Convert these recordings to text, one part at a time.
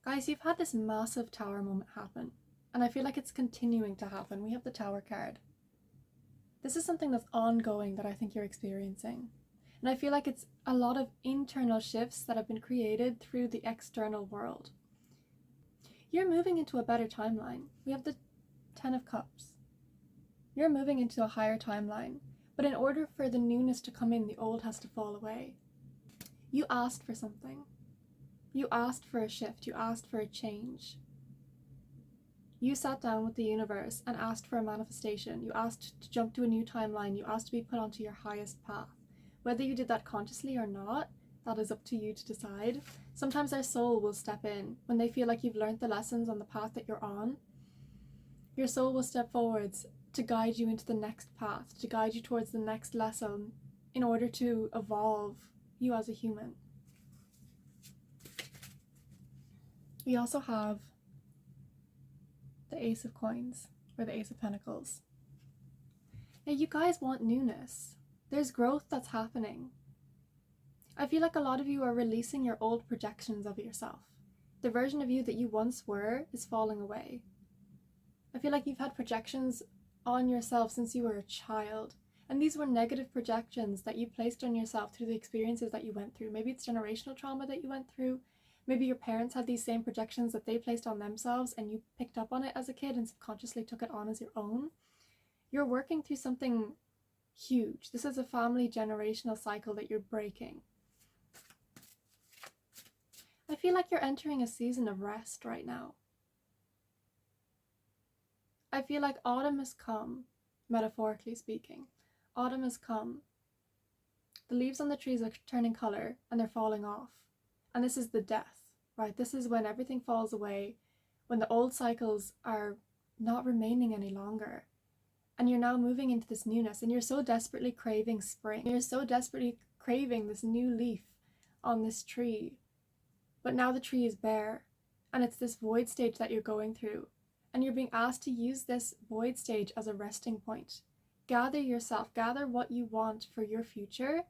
Guys, you've had this massive tower moment happen, and I feel like it's continuing to happen. We have the tower card. This is something that's ongoing that I think you're experiencing. And I feel like it's a lot of internal shifts that have been created through the external world. You're moving into a better timeline. We have the Ten of Cups. You're moving into a higher timeline, but in order for the newness to come in, the old has to fall away. You asked for something. You asked for a shift. You asked for a change. You sat down with the universe and asked for a manifestation. You asked to jump to a new timeline. You asked to be put onto your highest path. Whether you did that consciously or not, that is up to you to decide. Sometimes our soul will step in when they feel like you've learned the lessons on the path that you're on. Your soul will step forwards to guide you into the next path, to guide you towards the next lesson in order to evolve you as a human. We also have the Ace of Coins, or the Ace of Pentacles. Now, you guys want newness. There's growth that's happening. I feel like a lot of you are releasing your old projections of yourself. The version of you that you once were is falling away. I feel like you've had projections on yourself since you were a child, and these were negative projections that you placed on yourself through the experiences that you went through. Maybe it's generational trauma that you went through. Maybe your parents had these same projections that they placed on themselves and you picked up on it as a kid and subconsciously took it on as your own. You're working through something huge. This is a family generational cycle that you're breaking. I feel like you're entering a season of rest right now. I feel like autumn has come, metaphorically speaking. Autumn has come. The leaves on the trees are turning color and they're falling off. And this is the death, right? This is when everything falls away, when the old cycles are not remaining any longer. And you're now moving into this newness, and you're so desperately craving spring. You're so desperately craving this new leaf on this tree. But now the tree is bare, and it's this void stage that you're going through. And you're being asked to use this void stage as a resting point. Gather yourself, gather what you want for your future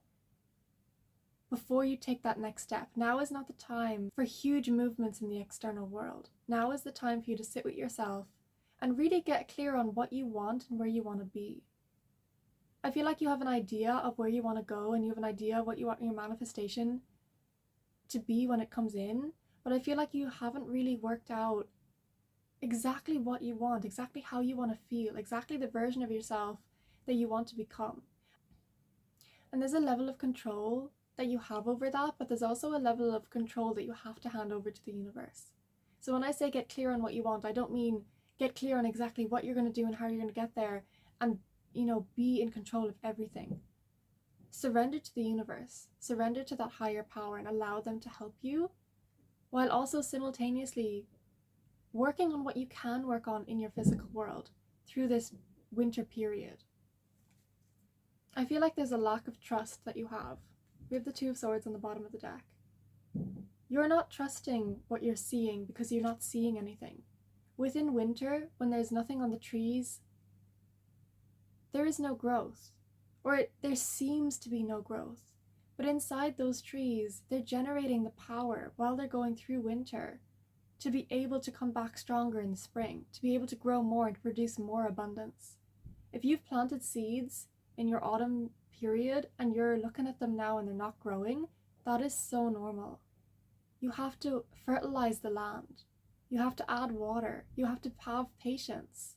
before you take that next step. Now is not the time for huge movements in the external world. Now is the time for you to sit with yourself and really get clear on what you want and where you want to be. I feel like you have an idea of where you want to go, and you have an idea of what you want your manifestation to be when it comes in, but I feel like you haven't really worked out exactly what you want, exactly how you want to feel, exactly the version of yourself that you want to become. And there's a level of control that you have over that, but there's also a level of control that you have to hand over to the universe. So when I say get clear on what you want, I don't mean get clear on exactly what you're going to do and how you're going to get there and, be in control of everything. Surrender to the universe, surrender to that higher power and allow them to help you, while also simultaneously working on what you can work on in your physical world through this winter period. I feel like there's a lack of trust that you have. We have the Two of Swords on the bottom of the deck. You're not trusting what you're seeing because you're not seeing anything. Within winter, when there's nothing on the trees, there is no growth. Or there seems to be no growth. But inside those trees, they're generating the power while they're going through winter to be able to come back stronger in the spring, to be able to grow more and to produce more abundance. If you've planted seeds in your autumn period and you're looking at them now and they're not growing, that is so normal. You have to fertilize the land. You have to add water. You have to have patience.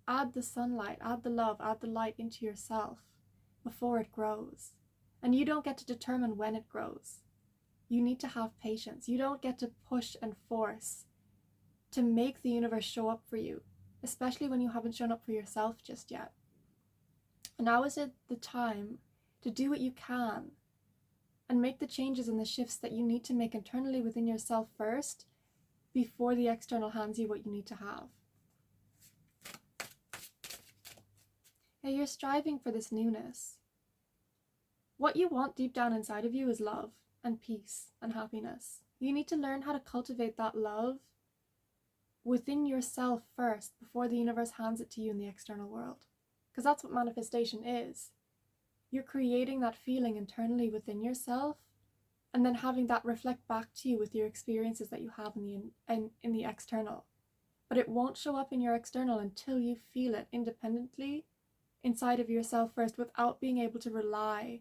Add the sunlight, add the love, add the light into yourself before it grows. And you don't get to determine when it grows. You need to have patience. You don't get to push and force to make the universe show up for you, especially when you haven't shown up for yourself just yet. And now is it the time to do what you can and make the changes and the shifts that you need to make internally within yourself first before the external hands you what you need to have. Hey, you're striving for this newness. What you want deep down inside of you is love and peace and happiness. You need to learn how to cultivate that love within yourself first before the universe hands it to you in the external world. Because that's what manifestation is. You're creating that feeling internally within yourself and then having that reflect back to you with your experiences that you have in the external. But it won't show up in your external until you feel it independently inside of yourself first, without being able to rely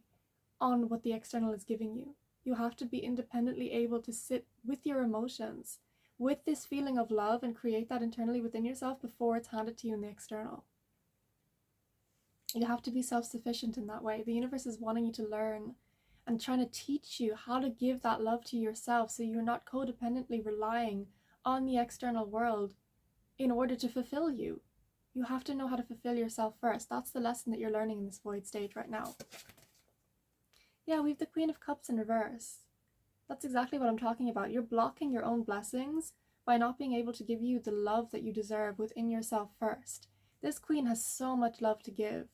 on what the external is giving you. You have to be independently able to sit with your emotions, with this feeling of love, and create that internally within yourself before it's handed to you in the external. You have to be self-sufficient in that way. The universe is wanting you to learn and trying to teach you how to give that love to yourself, so you're not codependently relying on the external world in order to fulfill you. You have to know how to fulfill yourself first. That's the lesson that you're learning in this void stage right now. Yeah, we have the Queen of Cups in reverse. That's exactly what I'm talking about. You're blocking your own blessings by not being able to give you the love that you deserve within yourself first. This Queen has so much love to give,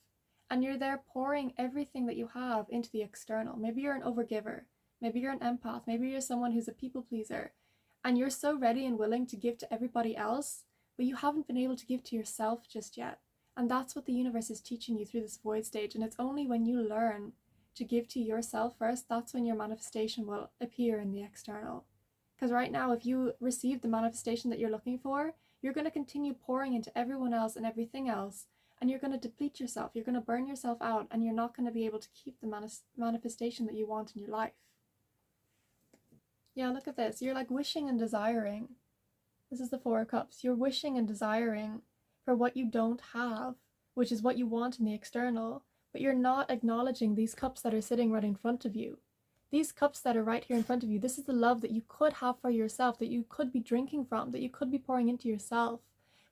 and you're there pouring everything that you have into the external. Maybe you're an overgiver. Maybe you're an empath. Maybe you're someone who's a people pleaser, and you're so ready and willing to give to everybody else, but you haven't been able to give to yourself just yet. And that's what the universe is teaching you through this void stage. And it's only when you learn to give to yourself first, that's when your manifestation will appear in the external. Because right now, if you receive the manifestation that you're looking for, you're going to continue pouring into everyone else and everything else, and you're going to deplete yourself. You're going to burn yourself out, and you're not going to be able to keep the manifestation that you want in your life. Yeah, look at this. You're like wishing and desiring. This is the Four of Cups. You're wishing and desiring for what you don't have, which is what you want in the external, but you're not acknowledging these cups that are sitting right in front of you. These cups that are right here in front of you, this is the love that you could have for yourself, that you could be drinking from, that you could be pouring into yourself,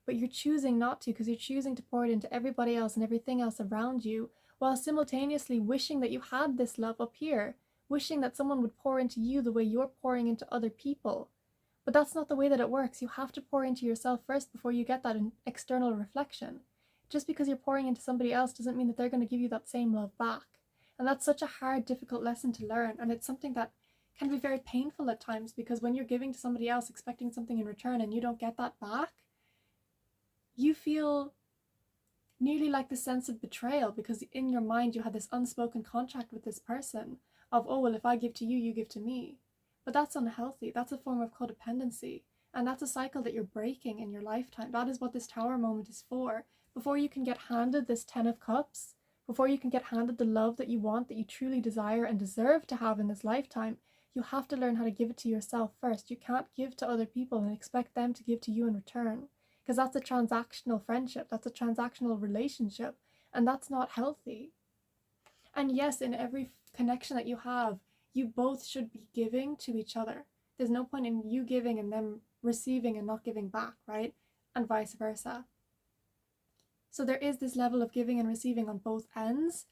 but you're choosing not to, because you're choosing to pour it into everybody else and everything else around you, while simultaneously wishing that you had this love up here, wishing that someone would pour into you the way you're pouring into other people. But that's not the way that it works. You have to pour into yourself first before you get that external reflection. Just because you're pouring into somebody else doesn't mean that they're going to give you that same love back. And that's such a hard, difficult lesson to learn. And it's something that can be very painful at times, because when you're giving to somebody else expecting something in return and you don't get that back, you feel nearly like the sense of betrayal, because in your mind you had this unspoken contract with this person of, oh, well, if I give to you, you give to me. But that's unhealthy. That's a form of codependency. And that's a cycle that you're breaking in your lifetime. That is what this Tower moment is for. Before you can get handed this Ten of Cups, before you can get handed the love that you want, that you truly desire and deserve to have in this lifetime, you have to learn how to give it to yourself first. You can't give to other people and expect them to give to you in return, because that's a transactional friendship. That's a transactional relationship. And that's not healthy. And yes, in every connection that you have, you both should be giving to each other. There's no point in you giving and them receiving and not giving back, right? And vice versa. So there is this level of giving and receiving on both ends,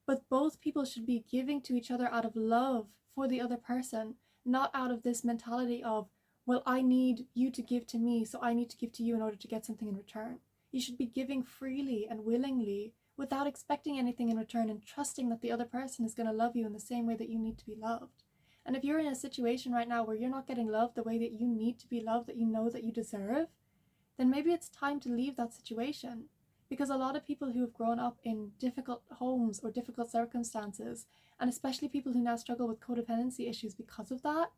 but both people should be giving to each other out of love for the other person, not out of this mentality of, well, I need you to give to me, so I need to give to you in order to get something in return. You should be giving freely and willingly, without expecting anything in return, and trusting that the other person is going to love you in the same way that you need to be loved. And if you're in a situation right now where you're not getting loved the way that you need to be loved, that you know that you deserve, then maybe it's time to leave that situation. Because a lot of people who have grown up in difficult homes or difficult circumstances, and especially people who now struggle with codependency issues because of that,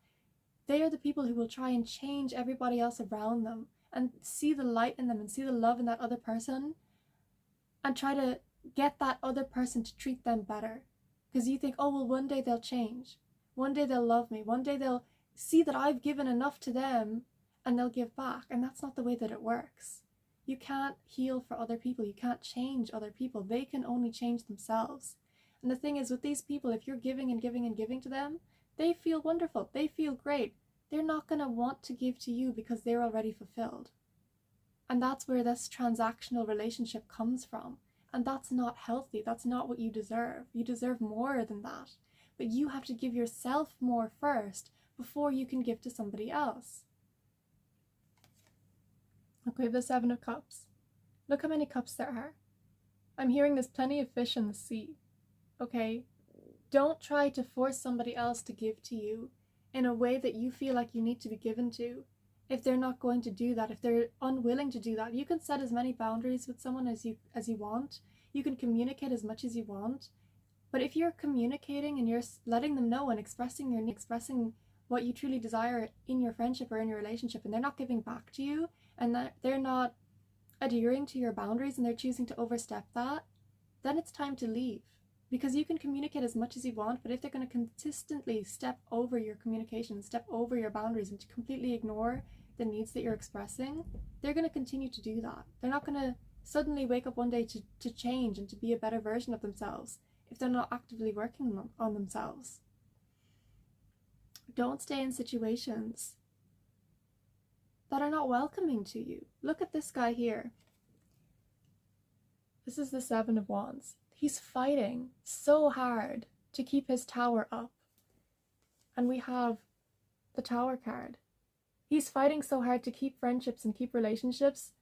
they are the people who will try and change everybody else around them and see the light in them and see the love in that other person and try to get that other person to treat them better. Because you think, oh, well, one day they'll change. One day they'll love me. One day they'll see that I've given enough to them and they'll give back. And that's not the way that it works. You can't heal for other people. You can't change other people. They can only change themselves. And the thing is, with these people, if you're giving and giving and giving to them, they feel wonderful. They feel great. They're not going to want to give to you because they're already fulfilled. And that's where this transactional relationship comes from. And that's not healthy. That's not what you deserve. You deserve more than that. But you have to give yourself more first before you can give to somebody else. Okay, the Seven of Cups. Look how many cups there are. I'm hearing there's plenty of fish in the sea. Okay? Don't try to force somebody else to give to you in a way that you feel like you need to be given to. If they're not going to do that, if they're unwilling to do that, you can set as many boundaries with someone as you want. You can communicate as much as you want. But if you're communicating and you're letting them know and expressing your needs, expressing what you truly desire in your friendship or in your relationship, and they're not giving back to you, and that they're not adhering to your boundaries and they're choosing to overstep that, then it's time to leave. Because you can communicate as much as you want, but if they're going to consistently step over your communication, step over your boundaries, and to completely ignore the needs that you're expressing, they're going to continue to do that. They're not going to suddenly wake up one day to change and to be a better version of themselves if they're not actively working on themselves. Don't stay in situations that are not welcoming to you. Look at this guy here. This is the Seven of Wands. He's fighting so hard to keep his tower up. And we have the Tower card. He's fighting so hard to keep friendships and keep relationships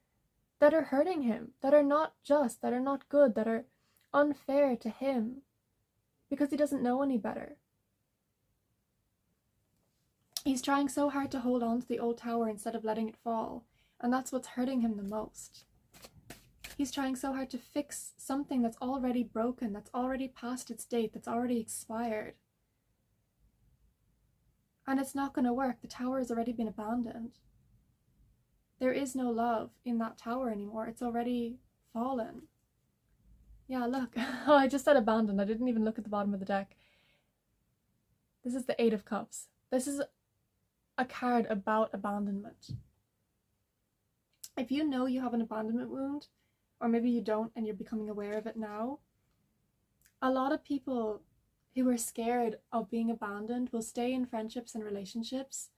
that are hurting him, that are not just, that are not good, that are unfair to him, because he doesn't know any better. He's trying so hard to hold on to the old tower instead of letting it fall, and that's what's hurting him the most. He's trying so hard to fix something that's already broken, that's already past its date, that's already expired. And it's not going to work. The tower has already been abandoned. There is no love in that tower anymore. It's already fallen. Yeah, look. Oh, I just said abandoned. I didn't even look at the bottom of the deck. This is the Eight of Cups. This is a card about abandonment. If you know you have an abandonment wound, or maybe you don't and you're becoming aware of it now, a lot of people who are scared of being abandoned will stay in friendships and relationships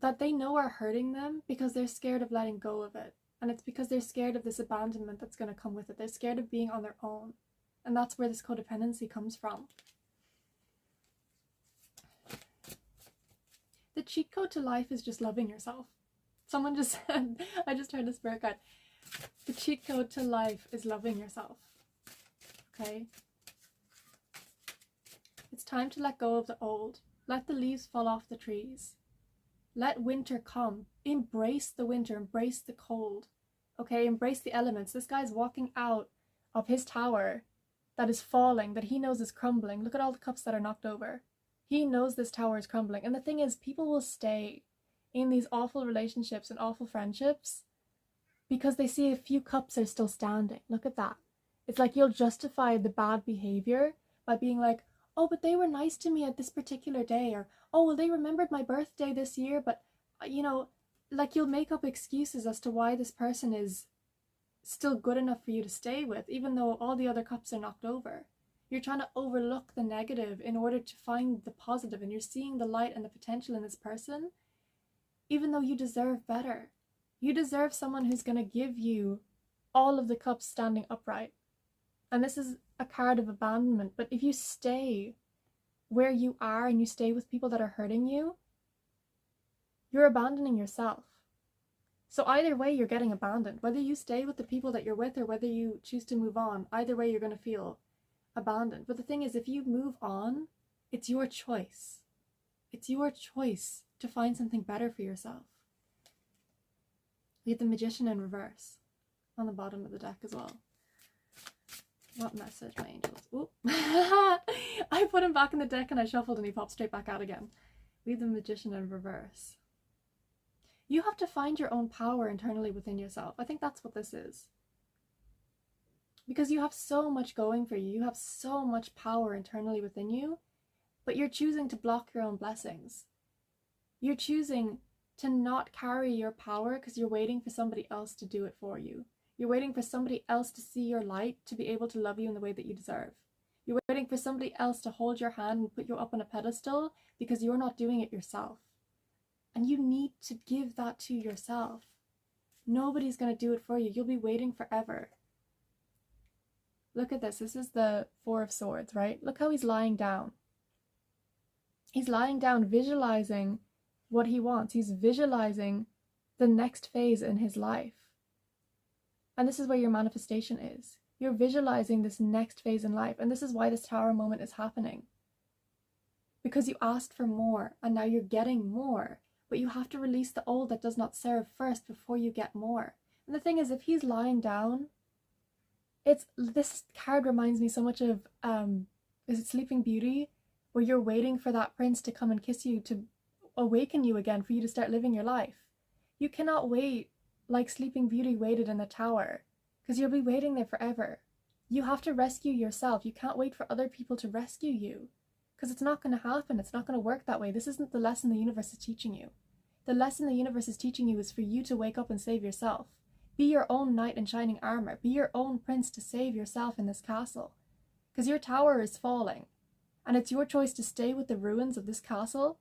that they know are hurting them because they're scared of letting go of it. And it's because they're scared of this abandonment that's going to come with it. They're scared of being on their own. And that's where this codependency comes from. The cheat code to life is just loving yourself. Someone just said, I just heard this spirit guide. The cheat code to life is loving yourself. Okay? It's time to let go of the old. Let the leaves fall off the trees. Let winter come. Embrace the winter. Embrace the cold. Okay? Embrace the elements. This guy's walking out of his tower that is falling, that he knows is crumbling. Look at all the cups that are knocked over. He knows this tower is crumbling. And the thing is, people will stay in these awful relationships and awful friendships because they see a few cups are still standing. Look at that. It's like you'll justify the bad behavior by being like, oh, but they were nice to me at this particular day, or, oh, well, they remembered my birthday this year, but, you know, like you'll make up excuses as to why this person is still good enough for you to stay with, even though all the other cups are knocked over. You're trying to overlook the negative in order to find the positive, and you're seeing the light and the potential in this person, even though you deserve better. You deserve someone who's going to give you all of the cups standing upright. And this is a card of abandonment. But if you stay where you are and you stay with people that are hurting you, you're abandoning yourself. So either way, you're getting abandoned. Whether you stay with the people that you're with or whether you choose to move on, either way, you're going to feel abandoned. But the thing is, if you move on, it's your choice. It's your choice to find something better for yourself. We have the Magician in reverse on the bottom of the deck as well. What message, my angels? Ooh. I put him back in the deck and I shuffled and he popped straight back out again. We have the Magician in reverse. You have to find your own power internally within yourself. I think that's what this is. Because you have so much going for you. You have so much power internally within you, but you're choosing to block your own blessings. You're choosing to not carry your power because you're waiting for somebody else to do it for you. You're waiting for somebody else to see your light, to be able to love you in the way that you deserve. You're waiting for somebody else to hold your hand and put you up on a pedestal because you're not doing it yourself. And you need to give that to yourself. Nobody's going to do it for you. You'll be waiting forever. Look at this. This is the Four of Swords, right? Look how he's lying down. He's lying down visualizing what he wants. He's visualizing the next phase in his life. And this is where your manifestation is. You're visualizing this next phase in life. And this is why this tower moment is happening. Because you asked for more and now you're getting more. But you have to release the old that does not serve first before you get more. And the thing is, if he's lying down This card reminds me so much of is it Sleeping Beauty, where you're waiting for that prince to come and kiss you, to awaken you again, for you to start living your life. You cannot wait like Sleeping Beauty waited in a tower, because you'll be waiting there forever. You have to rescue yourself. You can't wait for other people to rescue you, because it's not going to happen. It's not going to work that way. This isn't the lesson the universe is teaching you. The lesson the universe is teaching you is for you to wake up and save yourself. Be your own knight in shining armor. Be your own prince to save yourself in this castle, because your tower is falling, and it's your choice to stay with the ruins of this castle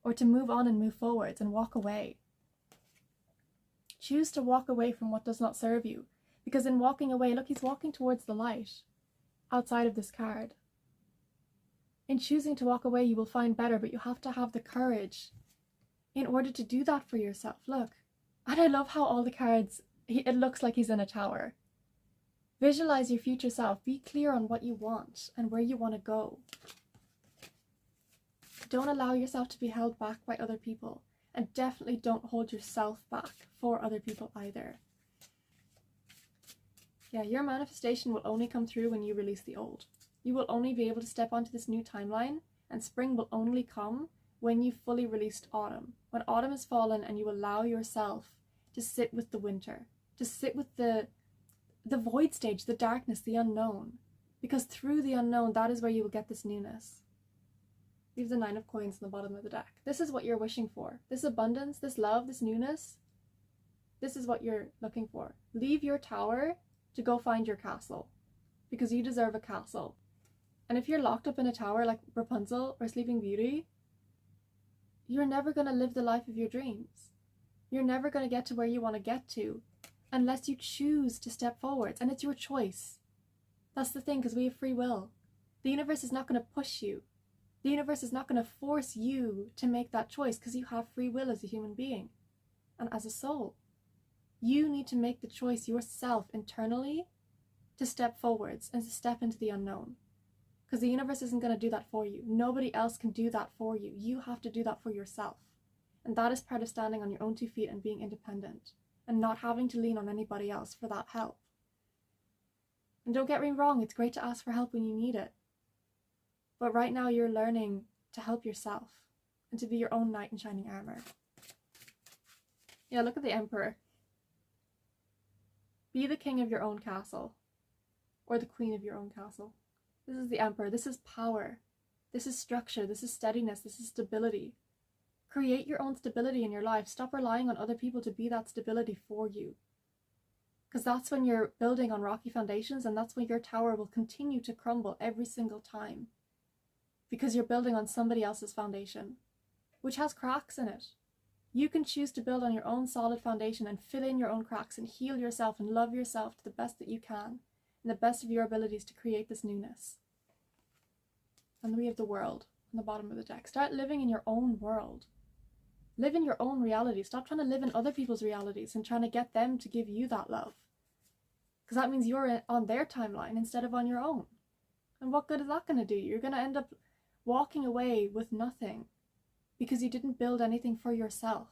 or to move on and move forwards and walk away. Choose to walk away from what does not serve you, because in walking away, look, he's walking towards the light outside of this card. In choosing to walk away, you will find better, but you have to have the courage in order to do that for yourself. Look, and I love how all the cards, it looks like he's in a tower. Visualize your future self. Be clear on what you want and where you want to go. Don't allow yourself to be held back by other people, and definitely don't hold yourself back for other people either. Yeah, your manifestation will only come through when you release the old. You will only be able to step onto this new timeline, and spring will only come when you fully released autumn. When autumn has fallen and you allow yourself to sit with the winter, to sit with the void stage, the darkness, the unknown. Because through the unknown, that is where you will get this newness. Leave the 9 of coins in the bottom of the deck. This is what you're wishing for. This abundance, this love, this newness. This is what you're looking for. Leave your tower to go find your castle, because you deserve a castle. And if you're locked up in a tower like Rapunzel or Sleeping Beauty, you're never going to live the life of your dreams. You're never going to get to where you want to get to unless you choose to step forwards. And it's your choice. That's the thing, because we have free will. The universe is not going to push you. The universe is not going to force you to make that choice, because you have free will as a human being and as a soul. You need to make the choice yourself internally to step forwards and to step into the unknown, because the universe isn't going to do that for you. Nobody else can do that for you. You have to do that for yourself. And that is part of standing on your own 2 feet and being independent and not having to lean on anybody else for that help. And don't get me wrong, it's great to ask for help when you need it. But right now you're learning to help yourself and to be your own knight in shining armor. Yeah, look at the Emperor. Be the king of your own castle, or the queen of your own castle. This is the Emperor. This is power. This is structure. This is steadiness. This is stability. Create your own stability in your life. Stop relying on other people to be that stability for you. Because that's when you're building on rocky foundations, and that's when your tower will continue to crumble every single time. Because you're building on somebody else's foundation, which has cracks in it. You can choose to build on your own solid foundation and fill in your own cracks and heal yourself and love yourself to the best that you can, and the best of your abilities to create this newness. And then we have the World on the bottom of the deck. Start living in your own world. Live in your own reality. Stop trying to live in other people's realities and trying to get them to give you that love. Because that means you're on their timeline instead of on your own. And what good is that going to do? You're going to end up walking away with nothing because you didn't build anything for yourself.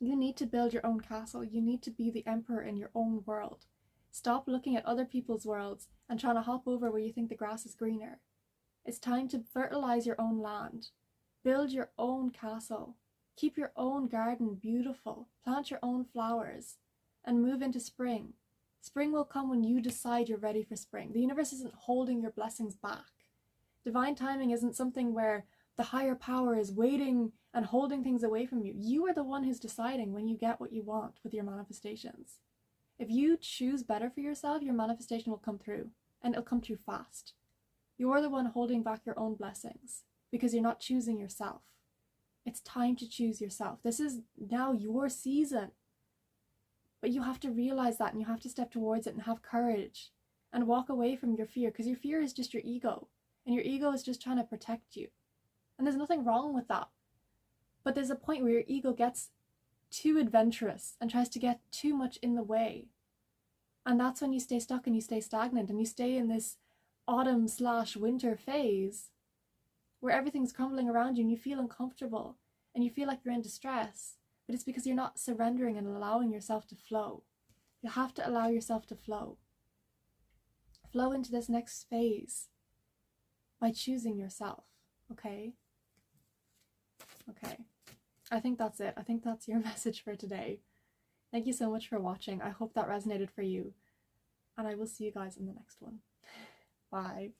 You need to build your own castle. You need to be the emperor in your own world. Stop looking at other people's worlds and trying to hop over where you think the grass is greener. It's time to fertilize your own land. Build your own castle. Keep your own garden beautiful. Plant your own flowers and move into spring. Spring will come when you decide you're ready for spring. The universe isn't holding your blessings back. Divine timing isn't something where the higher power is waiting and holding things away from you. You are the one who's deciding when you get what you want with your manifestations. If you choose better for yourself, your manifestation will come through, and it'll come through fast. You're the one holding back your own blessings because you're not choosing yourself. It's time to choose yourself. This is now your season. But you have to realize that, and you have to step towards it and have courage and walk away from your fear, because your fear is just your ego, and your ego is just trying to protect you. And there's nothing wrong with that. But there's a point where your ego gets too adventurous and tries to get too much in the way. And that's when you stay stuck and you stay stagnant and you stay in this autumn/winter phase where everything's crumbling around you and you feel uncomfortable and you feel like you're in distress. But it's because you're not surrendering and allowing yourself to flow. You have to allow yourself to flow. Flow into this next phase by choosing yourself, okay? Okay. I think that's it. I think that's your message for today. Thank you so much for watching. I hope that resonated for you. And I will see you guys in the next one. Bye.